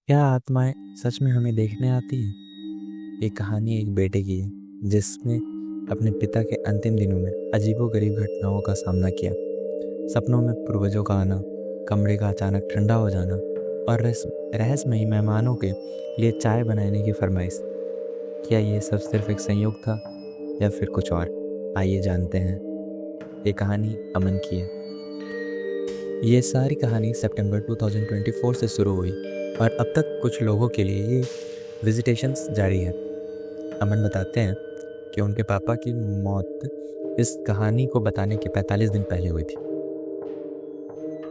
क्या आत्माएं सच में हमें देखने आती हैं? ये कहानी एक बेटे की है जिसने अपने पिता के अंतिम दिनों में अजीबोगरीब घटनाओं का सामना किया। सपनों में पूर्वजों का आना, कमरे का अचानक ठंडा हो जाना और रहस्यमयी मेहमानों के लिए चाय बनाने की फरमाइश। क्या ये सब सिर्फ एक संयोग था या फिर कुछ और? आइए जानते हैं। ये कहानी अमन की है। ये सारी कहानी सितंबर 2024 से शुरू हुई और अब तक कुछ लोगों के लिए ये विजिटेशंस जारी है। अमन बताते हैं कि उनके पापा की मौत इस कहानी को बताने के 45 दिन पहले हुई थी।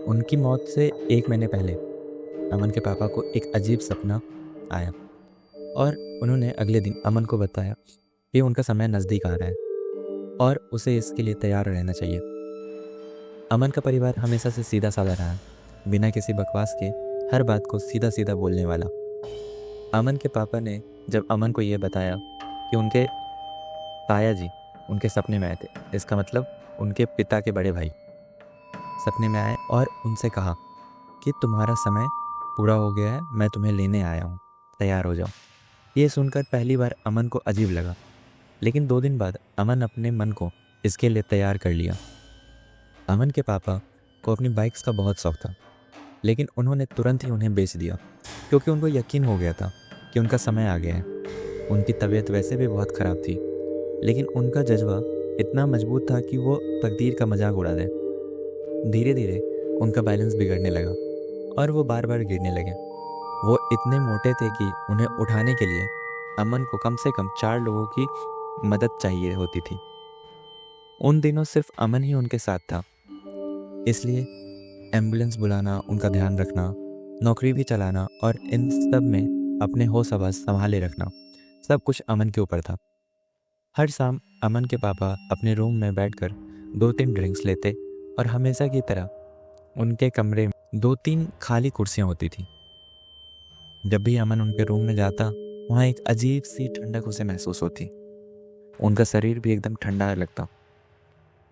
उनकी मौत से 1 महीने पहले अमन के पापा को एक अजीब सपना आया और उन्होंने अगले दिन अमन को बताया कि उनका समय नज़दीक आ रहा है और उसे इसके लिए तैयार रहना चाहिए। अमन का परिवार हमेशा से सीधा साधा रहा है, बिना किसी बकवास के हर बात को सीधा सीधा बोलने वाला। अमन के पापा ने जब अमन को ये बताया कि उनके ताया जी उनके सपने में आए थे, इसका मतलब उनके पिता के बड़े भाई सपने में आए और उनसे कहा कि तुम्हारा समय पूरा हो गया है, मैं तुम्हें लेने आया हूँ, तैयार हो जाओ। ये सुनकर पहली बार अमन को अजीब लगा, लेकिन 2 दिन बाद अमन अपने मन को इसके लिए तैयार कर लिया। अमन के पापा को अपनी बाइक्स का बहुत शौक था, लेकिन उन्होंने तुरंत ही उन्हें बेच दिया क्योंकि उनको यकीन हो गया था कि उनका समय आ गया है। उनकी तबीयत वैसे भी बहुत ख़राब थी, लेकिन उनका जज्बा इतना मजबूत था कि वो तकदीर का मजाक उड़ा दे। धीरे धीरे उनका बैलेंस बिगड़ने लगा और वो बार बार गिरने लगे। वो इतने मोटे थे कि उन्हें उठाने के लिए अमन को कम से कम 4 लोगों की मदद चाहिए होती थी। उन दिनों सिर्फ अमन ही उनके साथ था, इसलिए एम्बुलेंस बुलाना, उनका ध्यान रखना, नौकरी भी चलाना और इन सब में अपने होश हवास संभाले रखना, सब कुछ अमन के ऊपर था। हर शाम अमन के पापा अपने रूम में बैठकर 2-3 ड्रिंक्स लेते और हमेशा की तरह उनके कमरे में 2-3 खाली कुर्सियाँ होती थी। जब भी अमन उनके रूम में जाता, वहाँ एक अजीब सी ठंडक उसे महसूस होती। उनका शरीर भी एकदम ठंडा लगता।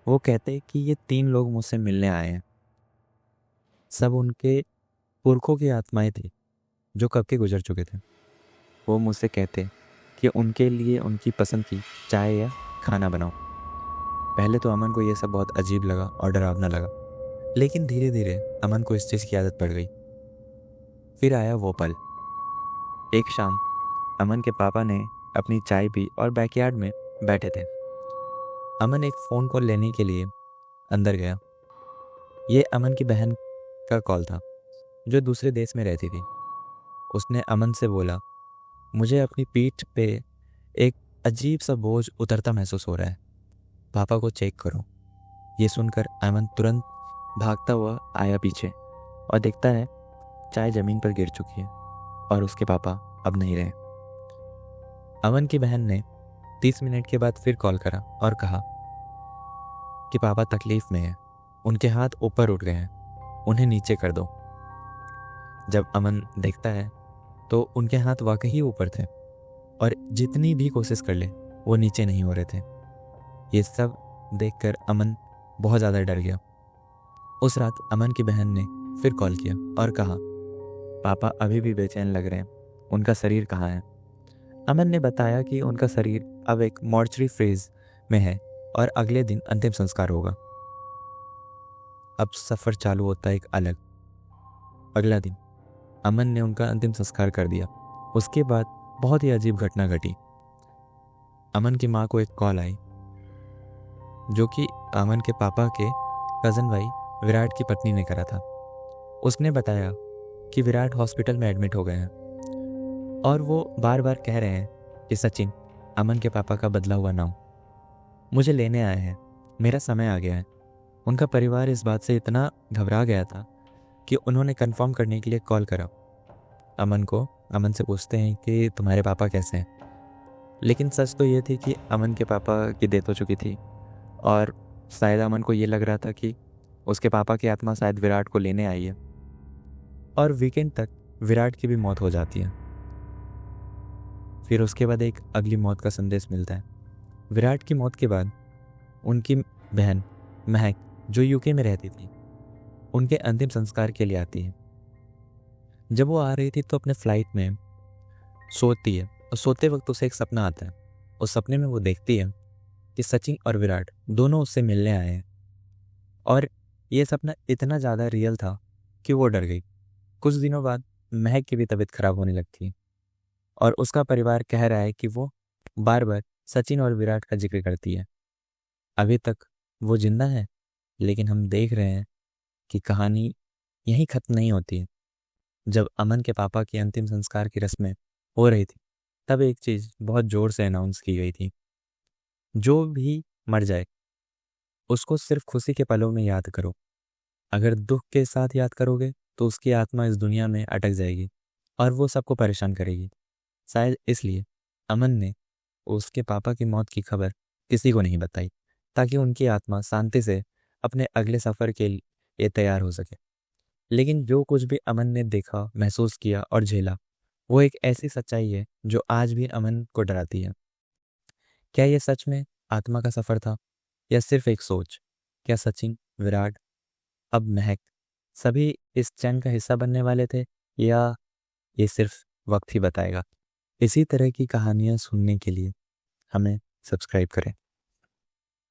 वो कहते कि ये 3 लोग मुझसे मिलने आए हैं। सब उनके पुरखों की आत्माएं थी जो कब के गुजर चुके थे। वो मुझसे कहते कि उनके लिए उनकी पसंद की चाय या खाना बनाओ। पहले तो अमन को ये सब बहुत अजीब लगा और डरावना लगा, लेकिन धीरे धीरे अमन को इस चीज़ की आदत पड़ गई। फिर आया वो पल। एक शाम अमन के पापा ने अपनी चाय पी और बैकयार्ड में बैठे थे। अमन एक फ़ोन कॉल लेने के लिए अंदर गया। ये अमन की बहन का कॉल था जो दूसरे देश में रहती थी। उसने अमन से बोला, मुझे अपनी पीठ पे एक अजीब सा बोझ उतरता महसूस हो रहा है, पापा को चेक करो। ये सुनकर अमन तुरंत भागता हुआ आया पीछे और देखता है चाय ज़मीन पर गिर चुकी है और उसके पापा अब नहीं रहे। अमन की बहन ने 30 मिनट के बाद फिर कॉल करा और कहा कि पापा तकलीफ़ में हैं, उनके हाथ ऊपर उठ गए हैं, उन्हें नीचे कर दो। जब अमन देखता है तो उनके हाथ वाकई ऊपर थे और जितनी भी कोशिश कर ले वो नीचे नहीं हो रहे थे। ये सब देखकर अमन बहुत ज़्यादा डर गया। उस रात अमन की बहन ने फिर कॉल किया और कहा, पापा अभी भी बेचैन लग रहे हैं, उनका शरीर कहाँ है? अमन ने बताया कि उनका शरीर अब एक मॉर्चरी फेज में है और अगले दिन अंतिम संस्कार होगा। अब सफ़र चालू होता है एक अलग। अगला दिन अमन ने उनका अंतिम संस्कार कर दिया। उसके बाद बहुत ही अजीब घटना घटी। अमन की माँ को एक कॉल आई जो कि अमन के पापा के कज़न भाई विराट की पत्नी ने करा था। उसने बताया कि विराट हॉस्पिटल में एडमिट हो गए हैं और वो बार बार कह रहे हैं कि सचिन, अमन के पापा का बदला हुआ नाम, मुझे लेने आए हैं, मेरा समय आ गया है। उनका परिवार इस बात से इतना घबरा गया था कि उन्होंने कंफर्म करने के लिए कॉल करा अमन से पूछते हैं कि तुम्हारे पापा कैसे हैं। लेकिन सच तो ये थी कि अमन के पापा की डेथ हो चुकी थी और शायद अमन को ये लग रहा था कि उसके पापा की आत्मा शायद विराट को लेने आई है और वीकेंड तक विराट की भी मौत हो जाती है। फिर उसके बाद एक अगली मौत का संदेश मिलता है। विराट की मौत के बाद उनकी बहन महक, जो यूके में रहती थी, उनके अंतिम संस्कार के लिए आती है। जब वो आ रही थी तो अपने फ्लाइट में सोती है और सोते वक्त उसे एक सपना आता है। उस सपने में वो देखती है कि सचिन और विराट दोनों उससे मिलने आए हैं और ये सपना इतना ज़्यादा रियल था कि वो डर गई। कुछ दिनों बाद महक की भी तबीयत खराब होने लगती है और उसका परिवार कह रहा है कि वो बार बार सचिन और विराट का जिक्र करती है। अभी तक वो जिंदा है, लेकिन हम देख रहे हैं कि कहानी यहीं खत्म नहीं होती है। जब अमन के पापा की अंतिम संस्कार की रस्में हो रही थी, तब एक चीज़ बहुत ज़ोर से अनाउंस की गई थी, जो भी मर जाए उसको सिर्फ खुशी के पलों में याद करो। अगर दुख के साथ याद करोगे तो उसकी आत्मा इस दुनिया में अटक जाएगी और वो सबको परेशान करेगी। शायद इसलिए अमन ने उसके पापा की मौत की खबर किसी को नहीं बताई, ताकि उनकी आत्मा शांति से अपने अगले सफ़र के लिए तैयार हो सके। लेकिन जो कुछ भी अमन ने देखा, महसूस किया और झेला, वो एक ऐसी सच्चाई है जो आज भी अमन को डराती है। क्या ये सच में आत्मा का सफ़र था या सिर्फ एक सोच? क्या सचिन, विराट, अब महक सभी इस चैन का हिस्सा बनने वाले थे, या ये सिर्फ वक्त ही बताएगा? इसी तरह की कहानियाँ सुनने के लिए हमें सब्सक्राइब करें।